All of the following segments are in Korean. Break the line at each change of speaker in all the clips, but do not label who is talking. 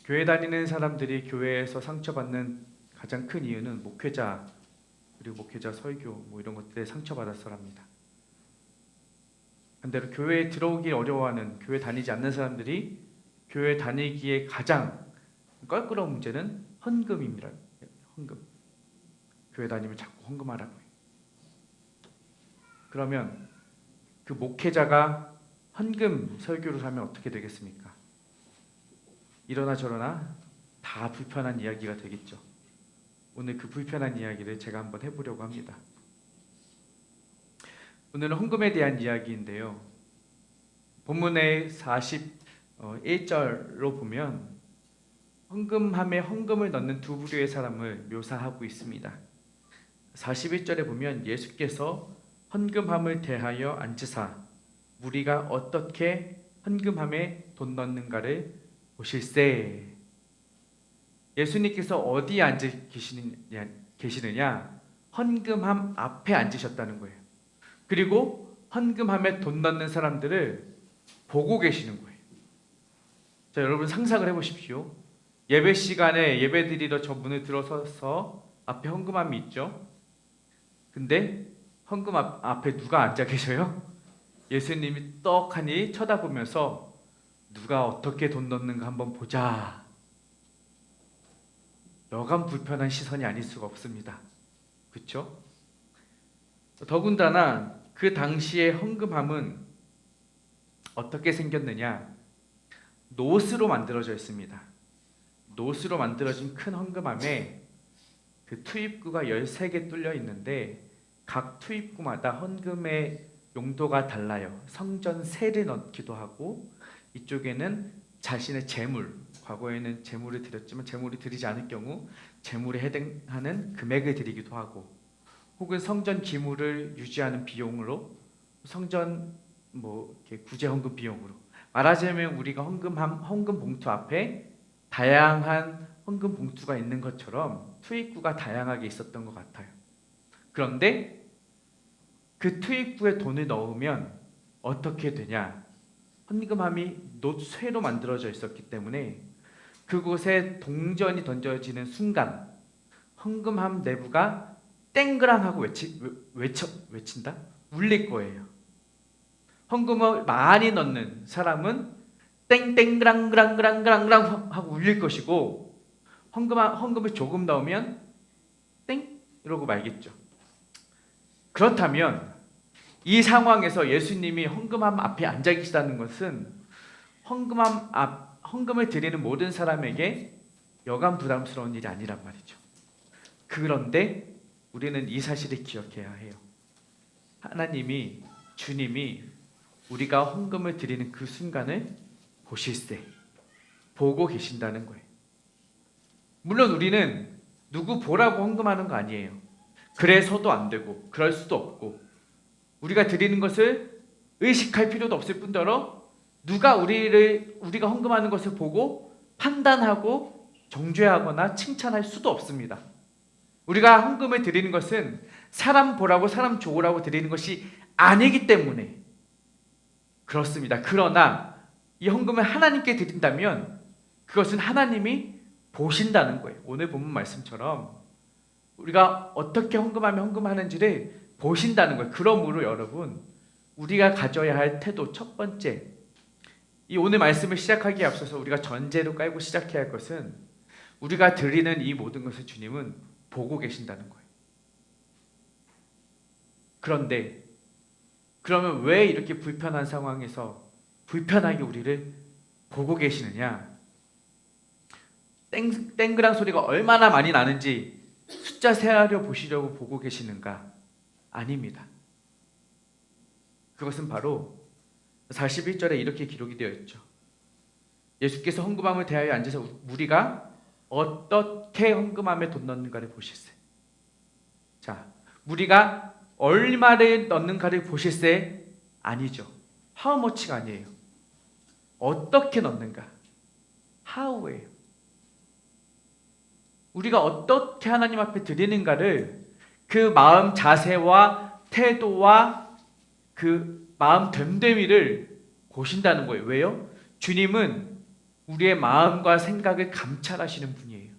교회 다니는 사람들이 교회에서 상처받는 가장 큰 이유는 목회자, 그리고 목회자 설교 이런 것들에 상처받아서랍니다. 반대로 교회에 들어오기 어려워하는, 교회 다니지 않는 사람들이 교회 다니기에 가장 껄끄러운 문제는 헌금입니다. 헌금. 교회 다니면 자꾸 헌금하라고 해요. 그러면 그 목회자가 헌금 설교를 하면 어떻게 되겠습니까? 이러나 저러나 다 불편한 이야기가 되겠죠. 오늘 그 불편한 이야기를 제가 한번 해보려고 합니다. 오늘은 헌금에 대한 이야기인데요. 본문의 41절로 보면 헌금함에 헌금을 넣는 두 부류의 사람을 묘사하고 있습니다. 41절에 보면 예수께서 헌금함을 대하여 앉으사 무리가 어떻게 헌금함에 돈 넣는가를 보실세. 예수님께서 어디에 앉아 계시느냐? 헌금함 앞에 앉으셨다는 거예요. 그리고 헌금함에 돈 넣는 사람들을 보고 계시는 거예요. 자, 여러분 상상을 해보십시오. 예배 시간에 예배 드리러 저 문을 들어서서 앞에 헌금함이 있죠. 근데 헌금 앞에 누가 앉아 계셔요? 예수님이 떡하니 쳐다보면서 누가 어떻게 돈 넣는가 한번 보자. 여간 불편한 시선이 아닐 수가 없습니다. 그렇죠? 더군다나 그 당시의 헌금함은 어떻게 생겼느냐? 노스로 만들어져 있습니다. 노스로 만들어진 큰 헌금함에 그 투입구가 13개 뚫려 있는데 각 투입구마다 헌금의 용도가 달라요. 성전 세를 넣기도 하고 이쪽에는 자신의 재물, 과거에는 재물을 드렸지만 재물을 드리지 않을 경우 재물에 해당하는 금액을 드리기도 하고, 혹은 성전 기물을 유지하는 비용으로, 성전 이렇게 구제 헌금 비용으로, 말하자면 우리가 헌금 봉투 앞에 다양한 헌금 봉투가 있는 것처럼 투입구가 다양하게 있었던 것 같아요. 그런데 그 투입구에 돈을 넣으면 어떻게 되냐? 헌금함이 놋쇠로 만들어져 있었기 때문에 그곳에 동전이 던져지는 순간 헌금함 내부가 땡그랑하고 외친다? 울릴 거예요. 헌금을 많이 넣는 사람은 땡땡그랑그랑그랑그랑 하고 울릴 것이고, 헌금을 조금 넣으면 땡 이러고 말겠죠. 그렇다면 이 상황에서 예수님이 헌금함 앞에 앉아 계시다는 것은 헌금을 드리는 모든 사람에게 여간 부담스러운 일이 아니란 말이죠. 그런데 우리는 이 사실을 기억해야 해요. 하나님이, 주님이 우리가 헌금을 드리는 그 순간을 보실세, 보고 계신다는 거예요. 물론 우리는 누구 보라고 헌금하는 거 아니에요. 그래서도 안 되고 그럴 수도 없고, 우리가 드리는 것을 의식할 필요도 없을 뿐더러 누가 우리가 헌금하는 것을 보고 판단하고 정죄하거나 칭찬할 수도 없습니다. 우리가 헌금을 드리는 것은 사람 보라고, 사람 좋으라고 드리는 것이 아니기 때문에 그렇습니다. 그러나 이 헌금을 하나님께 드린다면 그것은 하나님이 보신다는 거예요. 오늘 본문 말씀처럼 우리가 어떻게 헌금하면 헌금하는지를 보신다는 거예요. 그러므로 여러분, 우리가 가져야 할 태도, 첫 번째, 이 오늘 말씀을 시작하기에 앞서서 우리가 전제로 깔고 시작해야 할 것은 우리가 드리는 이 모든 것을 주님은 보고 계신다는 거예요. 그런데 그러면 왜 이렇게 불편한 상황에서 불편하게 우리를 보고 계시느냐? 땡그랑 소리가 얼마나 많이 나는지 숫자 세하려 보시려고 보고 계시는가? 아닙니다. 그것은 바로 41절에 이렇게 기록이 되어 있죠. 예수께서 헌금함을 대하여 앉아서 무리가 어떻게 헌금함에 돈 넣는가를 보실세. 자, 무리가 얼마를 넣는가를 보실세 아니죠. How much가 아니에요. 어떻게 넣는가? How예요. 우리가 어떻게 하나님 앞에 드리는가를 그 마음 자세와 태도와 그 마음 됨됨이를 보신다는 거예요. 왜요? 주님은 우리의 마음과 생각을 감찰하시는 분이에요.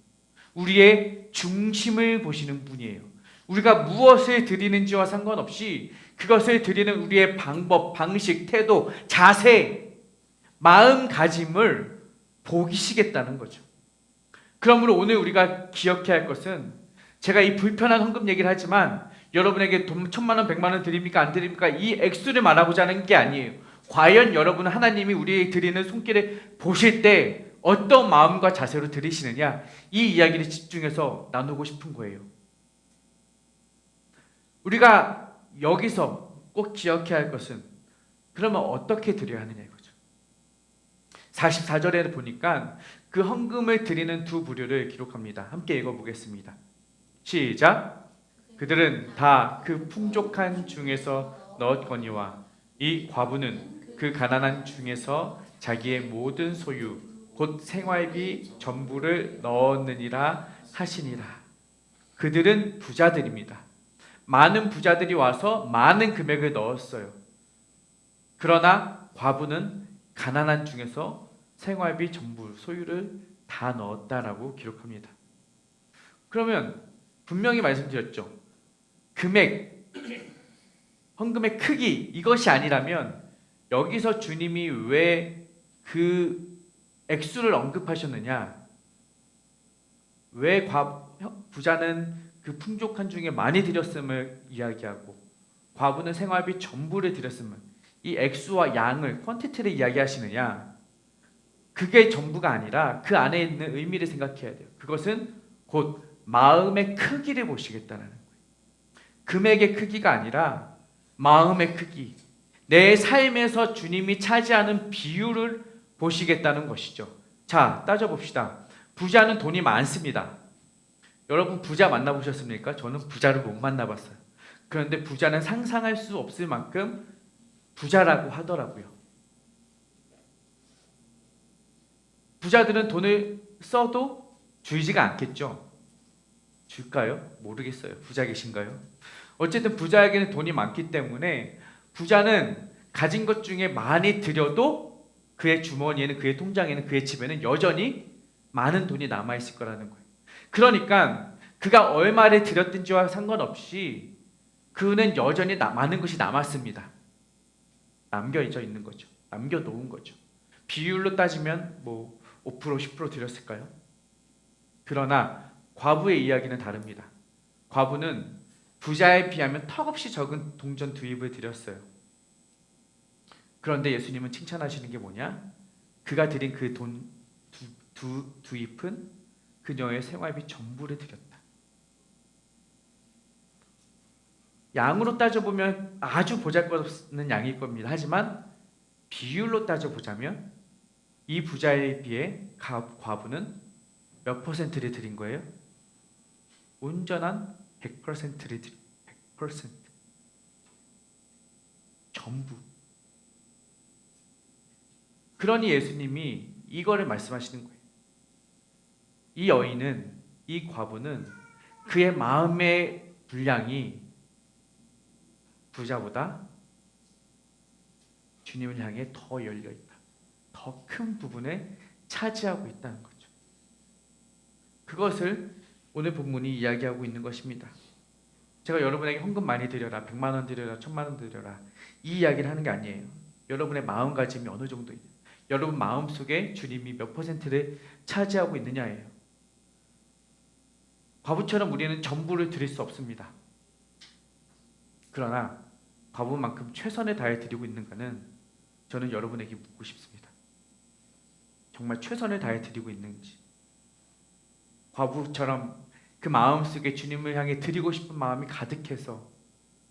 우리의 중심을 보시는 분이에요. 우리가 무엇을 드리는지와 상관없이 그것을 드리는 우리의 방법, 방식, 태도, 자세, 마음가짐을 보시겠다는 거죠. 그러므로 오늘 우리가 기억해야 할 것은, 제가 이 불편한 헌금 얘기를 하지만 여러분에게 돈 1,000만 원, 100만 원 드립니까 안 드립니까 이 액수를 말하고자 하는 게 아니에요. 과연 여러분은 하나님이 우리에게 드리는 손길을 보실 때 어떤 마음과 자세로 드리시느냐, 이 이야기를 집중해서 나누고 싶은 거예요. 우리가 여기서 꼭 기억해야 할 것은, 그러면 어떻게 드려야 하느냐 이거죠. 44절에 보니까 그 헌금을 드리는 두 부류를 기록합니다. 함께 읽어보겠습니다. 시작. 그들은 다 그 풍족한 중에서 넣었거니와 이 과부는 그 가난한 중에서 자기의 모든 소유 곧 생활비 전부를 넣었느니라 하시니라. 그들은 부자들입니다. 많은 부자들이 와서 많은 금액을 넣었어요. 그러나 과부는 가난한 중에서 생활비 전부 소유를 다 넣었다라고 기록합니다. 그러면 분명히 말씀드렸죠. 금액, 헌금의 크기, 이것이 아니라면 여기서 주님이 왜 그 액수를 언급하셨느냐? 왜 부자는 그 풍족한 중에 많이 드렸음을 이야기하고 과부는 생활비 전부를 드렸음을, 이 액수와 양을, 퀀티티를 이야기하시느냐? 그게 전부가 아니라 그 안에 있는 의미를 생각해야 돼요. 그것은 곧 마음의 크기를 보시겠다는 거예요. 금액의 크기가 아니라 마음의 크기, 내 삶에서 주님이 차지하는 비율을 보시겠다는 것이죠. 자, 따져봅시다. 부자는 돈이 많습니다. 여러분 부자 만나보셨습니까? 저는 부자를 못 만나봤어요. 그런데 부자는 상상할 수 없을 만큼 부자라고 하더라고요. 부자들은 돈을 써도 줄지가 않겠죠. 줄까요? 모르겠어요. 부자 계신가요? 어쨌든 부자에게는 돈이 많기 때문에 부자는 가진 것 중에 많이 들여도 그의 주머니에는, 그의 통장에는, 그의 집에는 여전히 많은 돈이 남아있을 거라는 거예요. 그러니까 그가 얼마를 들였든지와 상관없이 그는 여전히 많은 것이 남았습니다. 남겨져 있는 거죠. 남겨놓은 거죠. 비율로 따지면 뭐 5%, 10% 드렸을까요? 그러나 과부의 이야기는 다릅니다. 과부는 부자에 비하면 턱없이 적은 동전 두 입을 드렸어요. 그런데 예수님은 칭찬하시는 게 뭐냐? 그가 드린 그 돈 두 잎은 그녀의 생활비 전부를 드렸다. 양으로 따져보면 아주 보잘것없는 양일 겁니다. 하지만 비율로 따져보자면 이 부자에 비해 과부는 몇 퍼센트를 드린 거예요? 온전한 100%를 드린 100%. 전부. 그러니 예수님이 이거를 말씀하시는 거예요. 이 여인은, 이 과부는 그의 마음의 분량이 부자보다 주님을 향해 더 열려있다. 더 큰 부분에 차지하고 있다는 거죠. 그것을 오늘 본문이 이야기하고 있는 것입니다. 제가 여러분에게 헌금 많이 드려라, 100만 원 드려라, 1,000만 원 드려라, 이 이야기를 하는 게 아니에요. 여러분의 마음가짐이 어느 정도 있냐, 여러분 마음속에 주님이 몇 퍼센트를 차지하고 있느냐예요. 과부처럼 우리는 전부를 드릴 수 없습니다. 그러나 과부만큼 최선을 다해 드리고 있는가는 저는 여러분에게 묻고 싶습니다. 정말 최선을 다해 드리고 있는지, 과부처럼 그 마음속에 주님을 향해 드리고 싶은 마음이 가득해서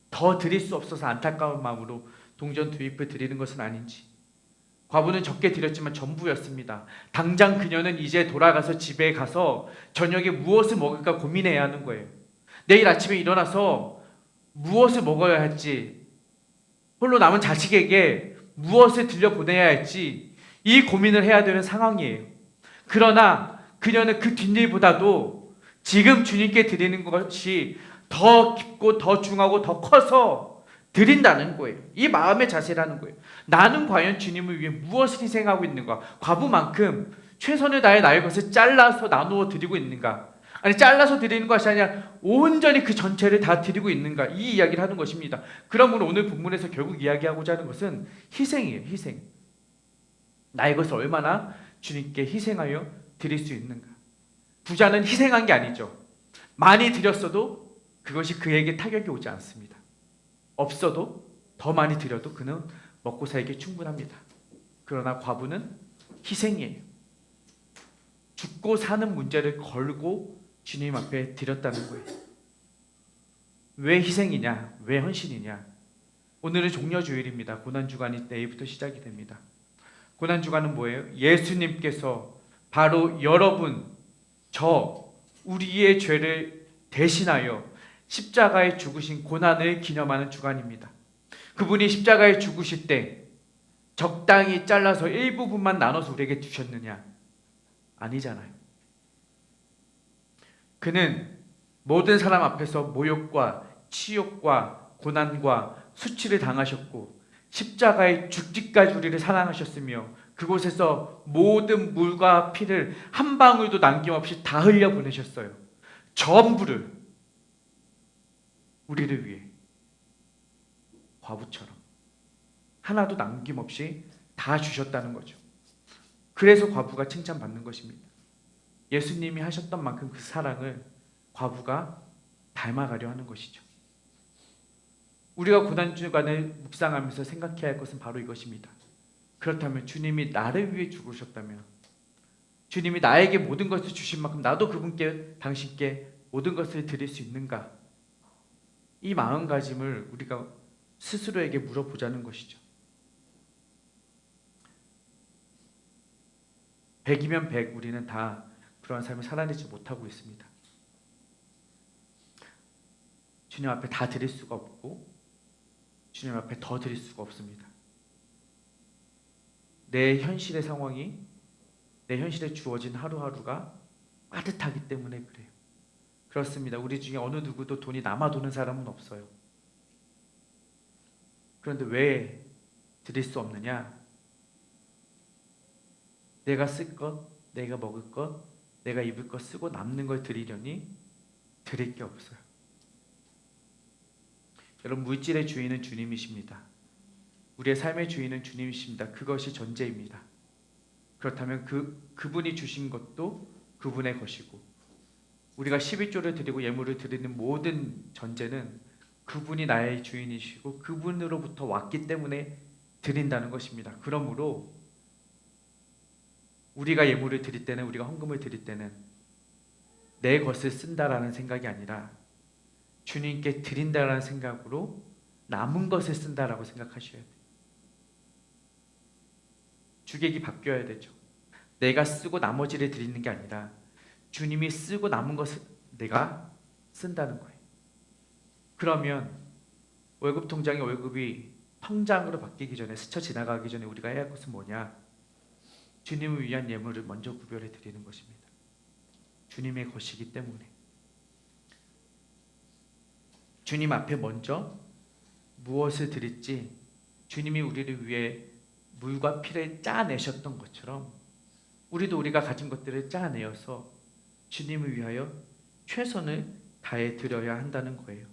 더 드릴 수 없어서 안타까운 마음으로 동전 두 잎을 드리는 것은 아닌지. 과부는 적게 드렸지만 전부였습니다. 당장 그녀는 이제 돌아가서 집에 가서 저녁에 무엇을 먹을까 고민해야 하는 거예요. 내일 아침에 일어나서 무엇을 먹어야 할지, 홀로 남은 자식에게 무엇을 들려보내야 할지 이 고민을 해야 되는 상황이에요. 그러나 그녀는 그 뒷일보다도 지금 주님께 드리는 것이 더 깊고 더 중하고 더 커서 드린다는 거예요. 이 마음의 자세라는 거예요. 나는 과연 주님을 위해 무엇을 희생하고 있는가? 과부만큼 최선을 다해 나의 것을 잘라서 나누어 드리고 있는가? 아니, 잘라서 드리는 것이 아니라 온전히 그 전체를 다 드리고 있는가? 이 이야기를 하는 것입니다. 그러므로 오늘 본문에서 결국 이야기하고자 하는 것은 희생이에요. 희생. 나의 것을 얼마나 주님께 희생하여 드릴 수 있는가? 부자는 희생한 게 아니죠. 많이 드렸어도 그것이 그에게 타격이 오지 않습니다. 없어도 더 많이 드려도 그는 먹고 살기 충분합니다. 그러나 과부는 희생이에요. 죽고 사는 문제를 걸고 주님 앞에 드렸다는 거예요. 왜 희생이냐? 왜 헌신이냐? 오늘은 종려주일입니다. 고난주간이 내일부터 시작이 됩니다. 고난주간은 뭐예요? 예수님께서 바로 여러분, 우리의 죄를 대신하여 십자가에 죽으신 고난을 기념하는 주간입니다. 그분이 십자가에 죽으실 때 적당히 잘라서 일부분만 나눠서 우리에게 주셨느냐? 아니잖아요. 그는 모든 사람 앞에서 모욕과 치욕과 고난과 수치를 당하셨고 십자가에 죽기까지 우리를 사랑하셨으며 그곳에서 모든 물과 피를 한 방울도 남김없이 다 흘려보내셨어요. 전부를 우리를 위해 과부처럼 하나도 남김없이 다 주셨다는 거죠. 그래서 과부가 칭찬받는 것입니다. 예수님이 하셨던 만큼 그 사랑을 과부가 닮아가려 하는 것이죠. 우리가 고난주간을 묵상하면서 생각해야 할 것은 바로 이것입니다. 그렇다면 주님이 나를 위해 죽으셨다면, 주님이 나에게 모든 것을 주신 만큼 나도 그분께, 당신께 모든 것을 드릴 수 있는가? 이 마음가짐을 우리가 스스로에게 물어보자는 것이죠. 100이면 100 우리는 다 그러한 삶을 살아내지 못하고 있습니다. 주님 앞에 다 드릴 수가 없고 주님 앞에 더 드릴 수가 없습니다. 내 현실의 상황이, 내 현실에 주어진 하루하루가 빠듯하기 때문에 그래요. 그렇습니다. 우리 중에 어느 누구도 돈이 남아도는 사람은 없어요. 그런데 왜 드릴 수 없느냐? 내가 쓸 것, 내가 먹을 것, 내가 입을 것 쓰고 남는 걸 드리려니 드릴 게 없어요. 여러분, 물질의 주인은 주님이십니다. 우리의 삶의 주인은 주님이십니다. 그것이 전제입니다. 그렇다면 그분이 주신 것도 그분의 것이고, 우리가 11조를 드리고 예물을 드리는 모든 전제는 그분이 나의 주인이시고 그분으로부터 왔기 때문에 드린다는 것입니다. 그러므로 우리가 예물을 드릴 때는, 우리가 헌금을 드릴 때는 내 것을 쓴다라는 생각이 아니라 주님께 드린다라는 생각으로 남은 것을 쓴다라고 생각하셔야 돼요. 주객이 바뀌어야 되죠. 내가 쓰고 나머지를 드리는 게 아니라 주님이 쓰고 남은 것을 내가 쓴다는 거예요. 그러면 월급 통장의 월급이 통장으로 바뀌기 전에, 스쳐 지나가기 전에 우리가 해야 할 것은 뭐냐? 주님을 위한 예물을 먼저 구별해 드리는 것입니다. 주님의 것이기 때문에 주님 앞에 먼저 무엇을 드릴지, 주님이 우리를 위해 물과 피를 짜내셨던 것처럼 우리도 우리가 가진 것들을 짜내어서 주님을 위하여 최선을 다해 드려야 한다는 거예요.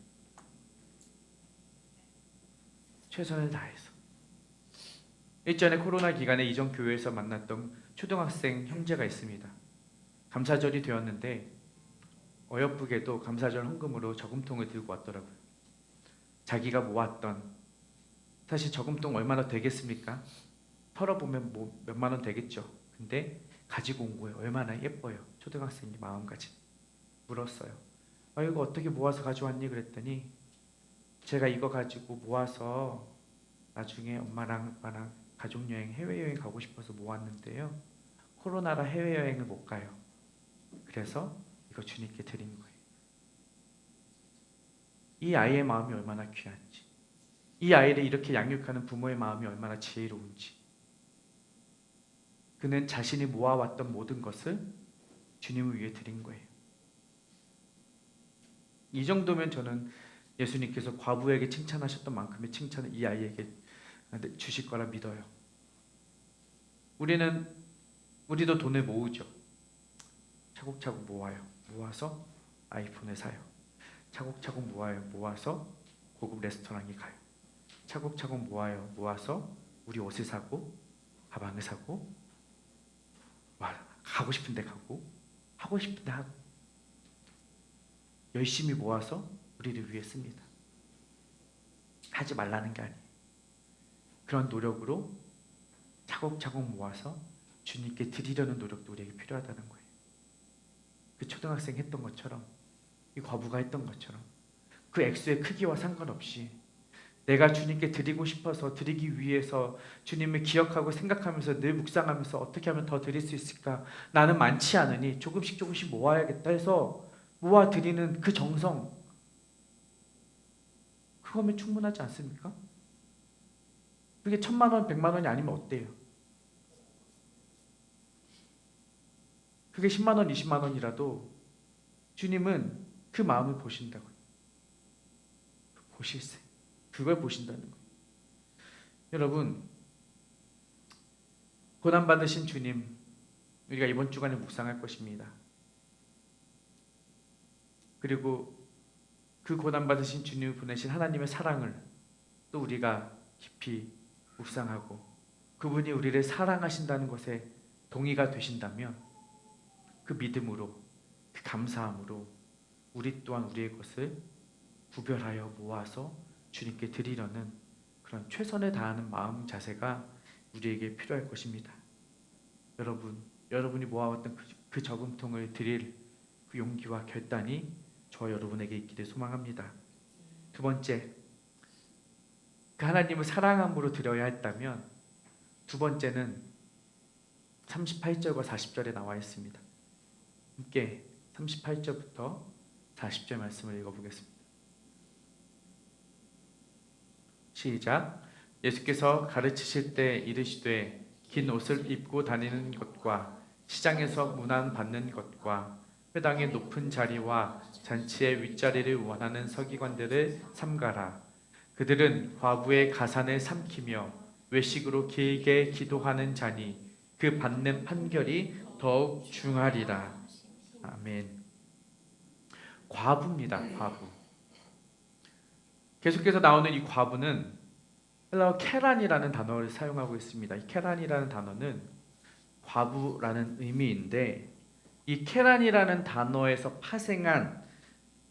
최선을 다해서. 일전에 코로나 기간에 이전 교회에서 만났던 초등학생 형제가 있습니다. 감사절이 되었는데 어여쁘게도 감사절 헌금으로 저금통을 들고 왔더라고요. 자기가 모았던, 사실 저금통 얼마나 되겠습니까? 털어보면 뭐 몇만 원 되겠죠. 근데 가지고 온 거예요. 얼마나 예뻐요. 초등학생이 마음가짐. 물었어요. 이거 어떻게 모아서 가져왔니? 그랬더니 제가 이거 가지고 모아서 나중에 엄마랑 아빠랑 가족여행, 해외여행 가고 싶어서 모았는데요. 코로나라 해외여행을 못 가요. 그래서 이거 주님께 드린 거예요. 이 아이의 마음이 얼마나 귀한지, 이 아이를 이렇게 양육하는 부모의 마음이 얼마나 지혜로운지. 그는 자신이 모아왔던 모든 것을 주님을 위해 드린 거예요. 이 정도면 저는 예수님께서 과부에게 칭찬하셨던 만큼의 칭찬을 이 아이에게 주실 거라 믿어요. 우리도 돈을 모으죠. 차곡차곡 모아요. 모아서 아이폰을 사요. 차곡차곡 모아요. 모아서 고급 레스토랑에 가요. 차곡차곡 모아요. 모아서 우리 옷을 사고 가방을 사고 가고 싶은데 가고 하고 싶은데 하고 열심히 모아서 우리를 위해 씁니다. 하지 말라는 게 아니에요. 그런 노력으로 차곡차곡 모아서 주님께 드리려는 노력도 우리에게 필요하다는 거예요. 그 초등학생 했던 것처럼, 이 과부가 했던 것처럼 그 액수의 크기와 상관없이 내가 주님께 드리고 싶어서 드리기 위해서 주님을 기억하고 생각하면서 늘 묵상하면서 어떻게 하면 더 드릴 수 있을까? 나는 많지 않으니 조금씩 모아야겠다 해서 모아 드리는 그 정성, 그거면 충분하지 않습니까? 그게 1,000만 원, 100만 원이 아니면 어때요? 그게 10만 원, 20만 원이라도 주님은 그 마음을 보신다고요. 보실세. 그걸 보신다는 거예요. 여러분, 고난받으신 주님, 우리가 이번 주간에 묵상할 것입니다. 그리고 그 고난받으신 주님을 보내신 하나님의 사랑을 또 우리가 깊이 묵상하고 그분이 우리를 사랑하신다는 것에 동의가 되신다면 그 믿음으로, 그 감사함으로 우리 또한 우리의 것을 구별하여 모아서 주님께 드리려는 그런 최선을 다하는 마음 자세가 우리에게 필요할 것입니다. 여러분이 모아왔던 그 저금통을 드릴 그 용기와 결단이 저와 여러분에게 있기를 소망합니다. 두 번째, 그 하나님을 사랑함으로 드려야 했다면 두 번째는 38절과 40절에 나와 있습니다. 함께 38절부터 40절 말씀을 읽어보겠습니다. 시작. 예수께서 가르치실 때 이르시되 긴 옷을 입고 다니는 것과 시장에서 문안 받는 것과 회당의 높은 자리와 잔치의 윗자리를 원하는 서기관들을 삼가라. 그들은 과부의 가산을 삼키며 외식으로 길게 기도하는 자니 그 받는 판결이 더욱 중하리라. 아멘. 과부입니다. 과부. 계속해서 나오는 이 과부는 헬라어 케란이라는 단어를 사용하고 있습니다. 이 케란이라는 단어는 과부라는 의미인데 이 케란이라는 단어에서 파생한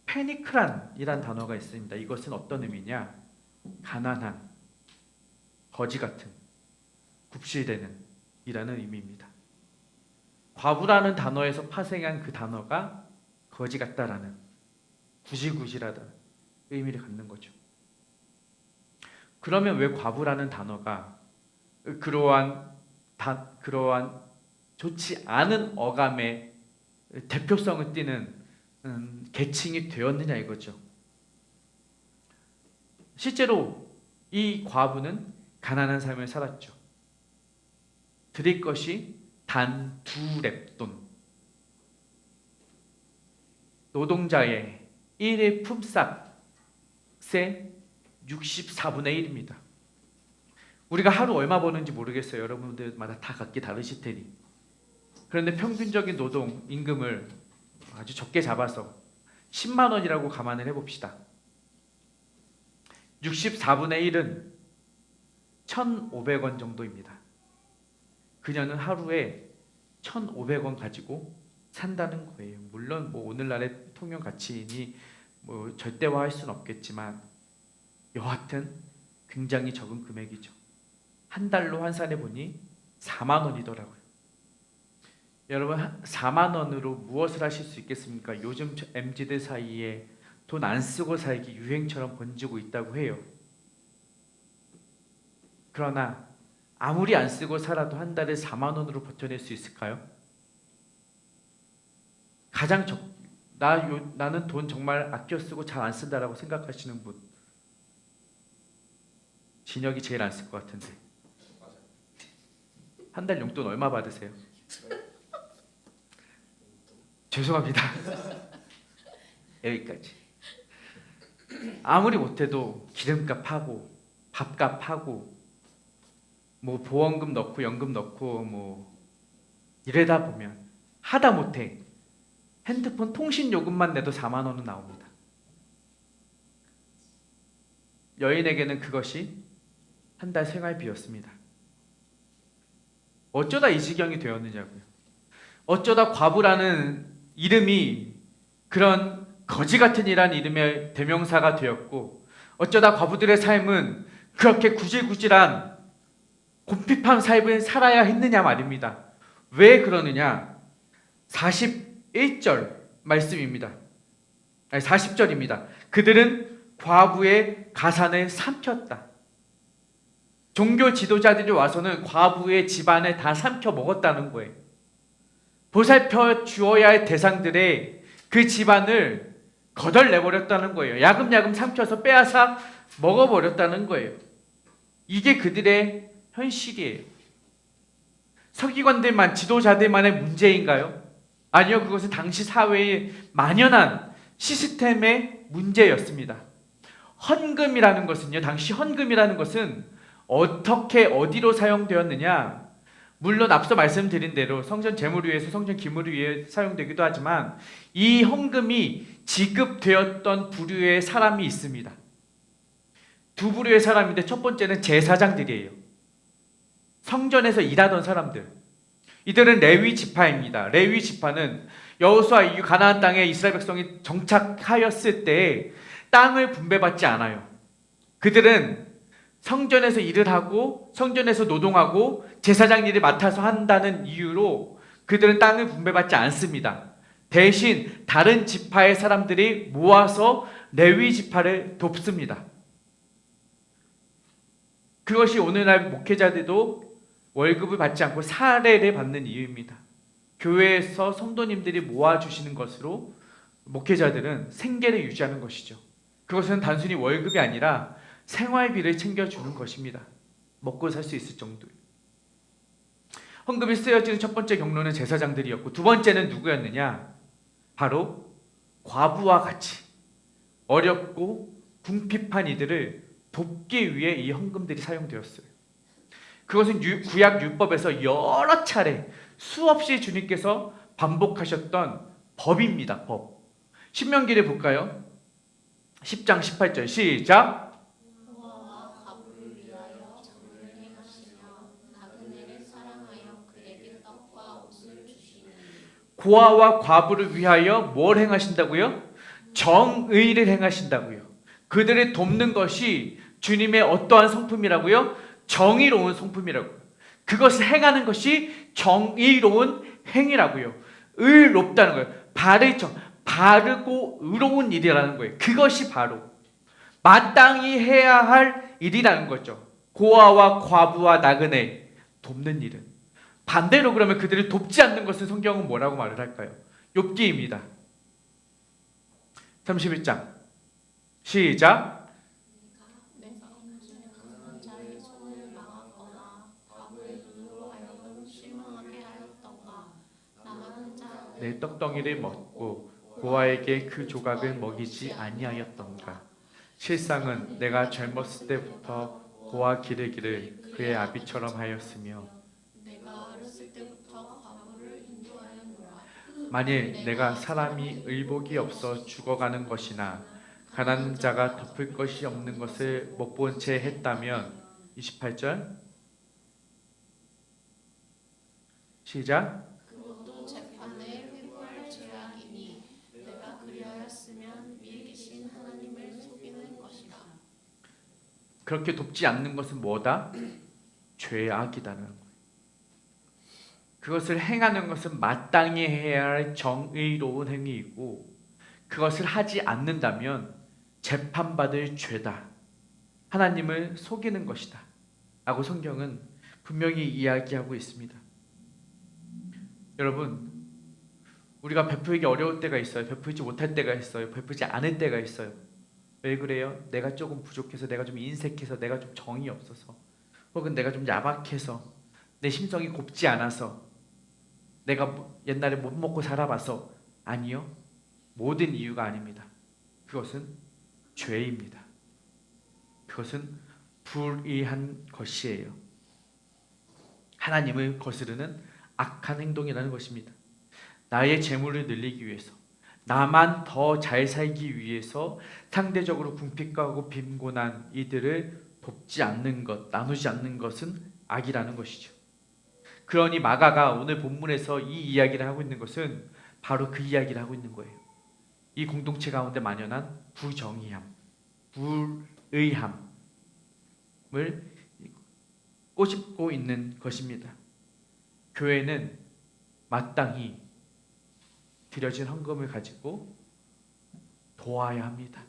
페니크란이라는 단어가 있습니다. 이것은 어떤 의미냐? 가난한, 거지 같은, 굽실대는 이라는 의미입니다. 과부라는 단어에서 파생한 그 단어가 거지 같다라는, 구실구실하다는 의미를 갖는 거죠. 그러면 왜 과부라는 단어가 그러한 좋지 않은 어감의 대표성을 띠는 계칭이 되었느냐 이거죠. 실제로 이 과부는 가난한 삶을 살았죠. 드릴 것이 단 2렙돈, 노동자의 1일 품삯의 64분의 1입니다. 우리가 하루 얼마 버는지 모르겠어요. 여러분들마다 다 각기 다르실 테니. 그런데 평균적인 노동 임금을 아주 적게 잡아서 10만 원이라고 감안을 해봅시다. 64분의 1은 1,500원 정도입니다. 그녀는 하루에 1,500원 가지고 산다는 거예요. 물론 오늘날의 통용 가치니 절대화할 수는 없겠지만 여하튼 굉장히 적은 금액이죠. 한 달로 환산해 보니 4만 원이더라고요. 여러분 4만 원으로 무엇을 하실 수 있겠습니까? 요즘 MZ들 사이에 돈 안 쓰고 살기 유행처럼 번지고 있다고 해요. 그러나 아무리 안 쓰고 살아도 한 달에 4만 원으로 버텨낼 수 있을까요? 나는 돈 정말 아껴 쓰고 잘 안 쓴다라고 생각하시는 분, 진혁이 제일 안 쓸 것 같은데. 한 달 용돈 얼마 받으세요? 죄송합니다. 여기까지. 아무리 못해도 기름값 하고 밥값 하고 뭐 보험금 넣고 연금 넣고 뭐 이러다 보면 하다 못해 핸드폰 통신 요금만 내도 4만 원은 나옵니다. 여인에게는 그것이 한 달 생활비였습니다. 어쩌다 이 지경이 되었느냐고요. 어쩌다 과부라는 이름이 그런 거지 같은 이란 이름의 대명사가 되었고, 어쩌다 과부들의 삶은 그렇게 구질구질한 곰핍한 삶을 살아야 했느냐 말입니다. 왜 그러느냐? 41절 말씀입니다. 아니 40절입니다. 그들은 과부의 가산을 삼켰다. 종교 지도자들이 와서는 과부의 집안을 다 삼켜 먹었다는 거예요. 보살펴 주어야 할 대상들의 그 집안을 거덜내버렸다는 거예요. 야금야금 삼켜서 빼앗아 먹어버렸다는 거예요. 이게 그들의 현실이에요. 서기관들만, 지도자들만의 문제인가요? 아니요, 그것은 당시 사회에 만연한 시스템의 문제였습니다. 헌금이라는 것은요, 당시 헌금이라는 것은 어떻게 어디로 사용되었느냐? 물론 앞서 말씀드린 대로 성전 제물을 위해서, 성전 기물을 위해 사용되기도 하지만 이 헌금이 지급되었던 부류의 사람이 있습니다. 두 부류의 사람인데 첫 번째는 제사장들이에요. 성전에서 일하던 사람들. 이들은 레위 지파입니다. 레위 지파는 여호수아 이후 가나안 땅에 이스라엘 백성이 정착하였을 때 땅을 분배받지 않아요. 그들은 성전에서 일을 하고 성전에서 노동하고 제사장 일을 맡아서 한다는 이유로 그들은 땅을 분배받지 않습니다. 대신 다른 지파의 사람들이 모아서 레위 지파를 돕습니다. 그것이 오늘날 목회자들도 월급을 받지 않고 사례를 받는 이유입니다. 교회에서 성도님들이 모아주시는 것으로 목회자들은 생계를 유지하는 것이죠. 그것은 단순히 월급이 아니라 생활비를 챙겨주는 것입니다. 먹고 살 수 있을 정도요. 헌금이 쓰여지는 첫 번째 경로는 제사장들이었고, 두 번째는 누구였느냐? 바로 과부와 같이 어렵고 궁핍한 이들을 돕기 위해 이 헌금들이 사용되었어요. 그것은 구약 율법에서 여러 차례 수없이 주님께서 반복하셨던 법입니다. 법. 신명기를 볼까요? 10장 18절 시작. 고아와 과부를 위하여 뭘 행하신다고요? 정의를 행하신다고요. 그들을 돕는 것이 주님의 어떠한 성품이라고요? 정의로운 성품이라고요. 그것을 행하는 것이 정의로운 행위라고요. 의롭다는 거예요. 바르고 의로운 일이라는 거예요. 그것이 바로 마땅히 해야 할 일이라는 거죠. 고아와 과부와 나그네 돕는 일은. 반대로 그러면 그들을 돕지 않는 것은 성경은 뭐라고 말을 할까요? 욥기입니다. 31장 시작. 내 떡덩이를 먹고 고아에게 그 조각을 먹이지 아니하였던가. 실상은 내가 젊었을 때부터 고아 기르기를 그의 아비처럼 하였으며 만일 내가 사람이 의복이 없어 죽어가는 것이나 가난한 자가 덮을 것이 없는 것을 못 본 채 했다면 28절 시작.
그것도 재판에 회부할 죄악이니 내가 그리하였으면 위에 계신 하나님을 속이는 것이라.
그렇게 돕지 않는 것은 뭐다? 죄악이다는 거예요. 그것을 행하는 것은 마땅히 해야 할 정의로운 행위이고, 그것을 하지 않는다면 재판받을 죄다. 하나님을 속이는 것이다. 라고 성경은 분명히 이야기하고 있습니다. 여러분, 우리가 베풀기 어려울 때가 있어요. 베풀지 못할 때가 있어요. 베풀지 않을 때가 있어요. 왜 그래요? 내가 조금 부족해서, 내가 좀 인색해서, 내가 좀 정이 없어서, 혹은 내가 좀 야박해서, 내 심성이 곱지 않아서, 내가 옛날에 못 먹고 살아봐서. 아니요, 모든 이유가 아닙니다. 그것은 죄입니다. 그것은 불의한 것이에요. 하나님을 거스르는 악한 행동이라는 것입니다. 나의 재물을 늘리기 위해서, 나만 더 잘 살기 위해서 상대적으로 궁핍하고 빈곤한 이들을 돕지 않는 것, 나누지 않는 것은 악이라는 것이죠. 그러니 마가가 오늘 본문에서 이 이야기를 하고 있는 것은 바로 그 이야기를 하고 있는 거예요. 이 공동체 가운데 만연한 부정의함, 불의함을 꼬집고 있는 것입니다. 교회는 마땅히 드려진 헌금을 가지고 도와야 합니다.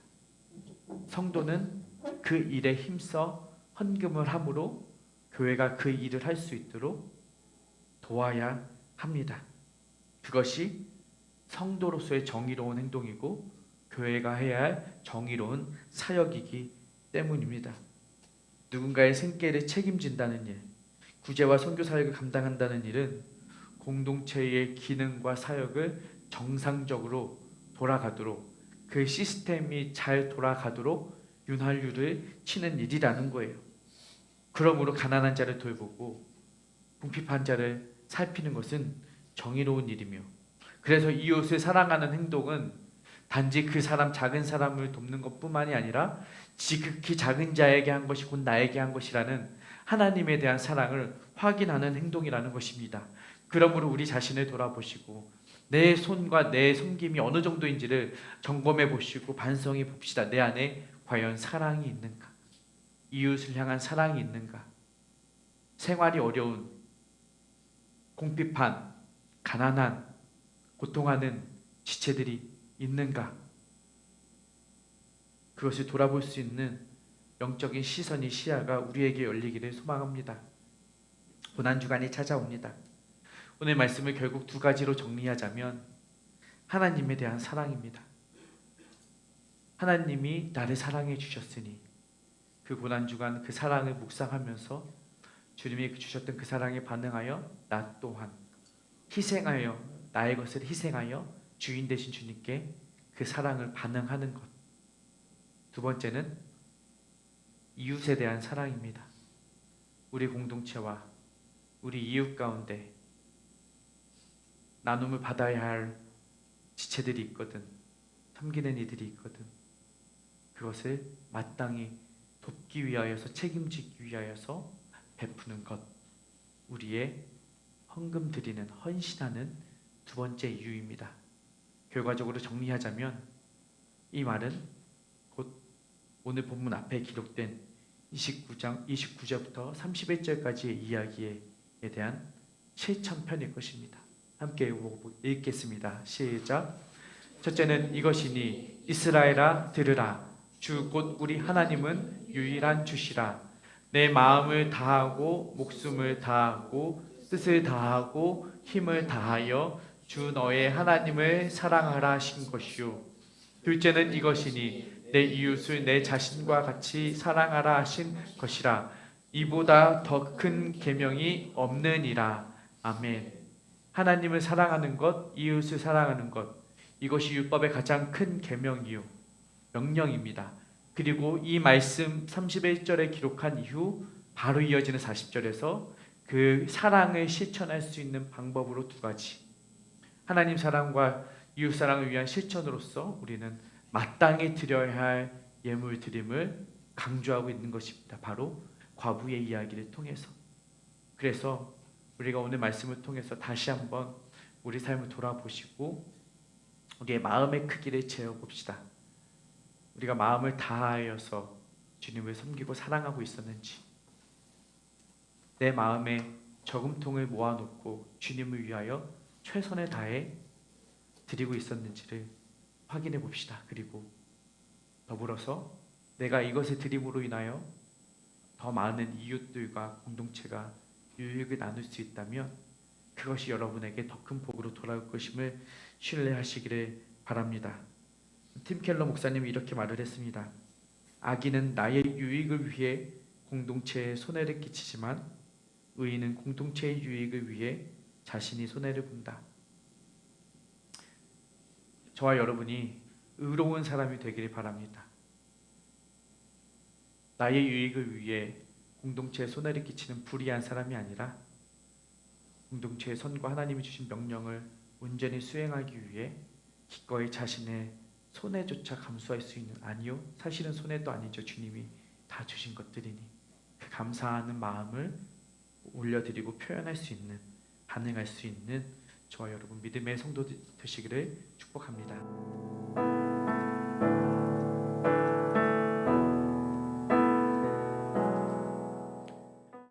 성도는 그 일에 힘써 헌금을 함으로 교회가 그 일을 할 수 있도록 도와야 합니다. 그것이 성도로서의 정의로운 행동이고 교회가 해야 할 정의로운 사역이기 때문입니다. 누군가의 생계를 책임진다는 일, 구제와 선교 사역을 감당한다는 일은 공동체의 기능과 사역을 정상적으로 돌아가도록, 그 시스템이 잘 돌아가도록 윤활유를 치는 일이라는 거예요. 그러므로 가난한 자를 돌보고 궁핍한 자를 살피는 것은 정의로운 일이며, 그래서 이웃을 사랑하는 행동은 단지 그 사람, 작은 사람을 돕는 것뿐만이 아니라 지극히 작은 자에게 한 것이 곧 나에게 한 것이라는 하나님에 대한 사랑을 확인하는 행동이라는 것입니다. 그러므로 우리 자신을 돌아보시고 내 손과 내 섬김이 어느 정도인지를 점검해 보시고 반성해 봅시다. 내 안에 과연 사랑이 있는가? 이웃을 향한 사랑이 있는가? 생활이 어려운, 궁핍한, 가난한, 고통하는 지체들이 있는가? 그것을 돌아볼 수 있는 영적인 시선이, 시야가 우리에게 열리기를 소망합니다. 고난주간이 찾아옵니다. 오늘 말씀을 결국 두 가지로 정리하자면 하나님에 대한 사랑입니다. 하나님이 나를 사랑해 주셨으니 그 고난주간 그 사랑을 묵상하면서 주님이 주셨던 그 사랑에 반응하여 나 또한 희생하여, 나의 것을 희생하여 주인 되신 주님께 그 사랑을 반응하는 것. 두 번째는 이웃에 대한 사랑입니다. 우리 공동체와 우리 이웃 가운데 나눔을 받아야 할 지체들이 있거든, 섬기는 이들이 있거든. 그것을 마땅히 돕기 위하여서, 책임지기 위하여서 베푸는 것, 우리의 헌금 드리는, 헌신하는 두 번째 이유입니다. 결과적으로 정리하자면 이 말은 곧 오늘 본문 앞에 기록된 29절부터 31절까지의 이야기에 대한 실천편일 것입니다. 함께 읽겠습니다. 시작. 첫째는 이것이니 이스라엘아 들으라. 주 곧 우리 하나님은 유일한 주시라. 내 마음을 다하고 목숨을 다하고 뜻을 다하고 힘을 다하여 주 너의 하나님을 사랑하라 하신 것이요. 둘째는 이것이니 내 이웃을 내 자신과 같이 사랑하라 하신 것이라. 이보다 더 큰 계명이 없느니라. 아멘. 하나님을 사랑하는 것, 이웃을 사랑하는 것, 이것이 율법의 가장 큰 계명이요, 명령입니다. 그리고 이 말씀 31절에 기록한 이후 바로 이어지는 40절에서 그 사랑을 실천할 수 있는 방법으로 두 가지, 하나님 사랑과 이웃 사랑을 위한 실천으로서 우리는 마땅히 드려야 할 예물 드림을 강조하고 있는 것입니다. 바로 과부의 이야기를 통해서. 그래서 우리가 오늘 말씀을 통해서 다시 한번 우리 삶을 돌아보시고 우리의 마음의 크기를 재어봅시다. 우리가 마음을 다하여서 주님을 섬기고 사랑하고 있었는지, 내 마음에 저금통을 모아놓고 주님을 위하여 최선을 다해 드리고 있었는지를 확인해 봅시다. 그리고 더불어서 내가 이것을 드림으로 인하여 더 많은 이웃들과 공동체가 유익을 나눌 수 있다면 그것이 여러분에게 더 큰 복으로 돌아올 것임을 신뢰하시기를 바랍니다. 팀 켈러 목사님이 이렇게 말을 했습니다. 악인은 나의 유익을 위해 공동체에 손해를 끼치지만 의인은 공동체의 유익을 위해 자신이 손해를 본다. 저와 여러분이 의로운 사람이 되기를 바랍니다. 나의 유익을 위해 공동체에 손해를 끼치는 불의한 사람이 아니라 공동체의 선과 하나님이 주신 명령을 온전히 수행하기 위해 기꺼이 자신의 손해조차 감수할 수 있는, 아니요, 사실은 손해도 아니죠. 주님이 다 주신 것들이니 그 감사하는 마음을 올려드리고 표현할 수 있는, 반응할 수 있는 저와 여러분 믿음의 성도 되시기를 축복합니다.